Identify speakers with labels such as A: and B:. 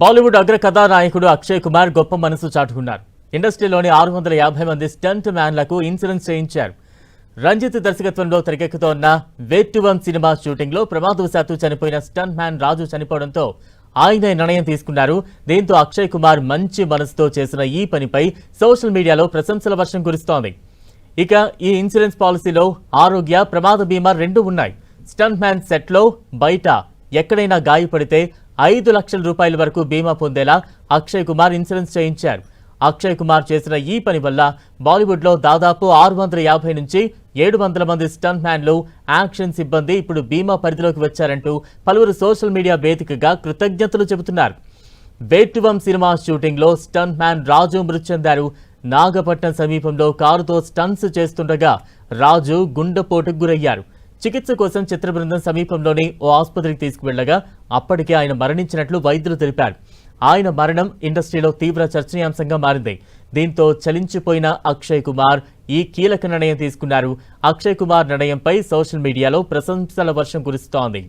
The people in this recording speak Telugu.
A: బాలీవుడ్ అగ్ర కథానాయకుడు అక్షయ్ కుమార్ గొప్ప మనసు చాటుకున్నారు. ఇండస్ట్రీలోని 650 మంది స్టంట్ మ్యాన్లకు ఇన్సూరెన్స్ చేయించారు. రంజిత్ దర్శకత్వంలో తెరకెక్కుతోన్న వేట్టువం సినిమా షూటింగ్ లో ప్రమాదవశాత్తు చనిపోయిన స్టంట్ మ్యాన్ రాజు చనిపోవడంతో ఆయన నిర్ణయం తీసుకున్నారు. దీంతో అక్షయ్ కుమార్ మంచి మనసుతో చేసిన ఈ పనిపై సోషల్ మీడియాలో ప్రశంసల వర్షం కురుస్తోంది. ఇక ఈ ఇన్సూరెన్స్ పాలసీలో ఆరోగ్య, ప్రమాద బీమా రెండూ ఉన్నాయి. స్టంట్ మ్యాన్ సెట్లో, బయట ఎక్కడైనా గాయపడితే 5 లక్షల రూపాయల వరకు బీమా పొందేలా అక్షయ్ కుమార్ ఇన్సూరెన్స్ చేయించారు. అక్షయ్ కుమార్ చేసిన ఈ పని వల్ల బాలీవుడ్లో దాదాపు 650 నుంచి 700 మంది స్టంట్ మ్యాన్లు, యాక్షన్ సిబ్బంది ఇప్పుడు బీమా పరిధిలోకి వచ్చారంటూ పలువురు సోషల్ మీడియా వేదికగా కృతజ్ఞతలు చెబుతున్నారు. వేట్టువం సినిమా షూటింగ్ లో స్టంట్ మ్యాన్ రాజు మృతి చెందారు. నాగపట్నం సమీపంలో కారుతో స్టంట్స్ చేస్తుండగా రాజు గుండెపోటుకు గురయ్యారు. చికిత్స కోసం చిత్ర బృందం సమీపంలోని ఓ ఆసుపత్రికి తీసుకువెళ్లగా అప్పటికే ఆయన మరణించినట్లు వైద్యులు తెలిపారు. ఆయన మరణం ఇండస్ట్రీలో తీవ్ర చర్చనీయాంశంగా మారింది. దీంతో చలించిపోయిన అక్షయ్ కుమార్ ఈ కీలక నిర్ణయం తీసుకున్నారు. అక్షయ్ కుమార్ నిర్ణయంపై సోషల్ మీడియాలో ప్రశంసల వర్షం కురుస్తోంది.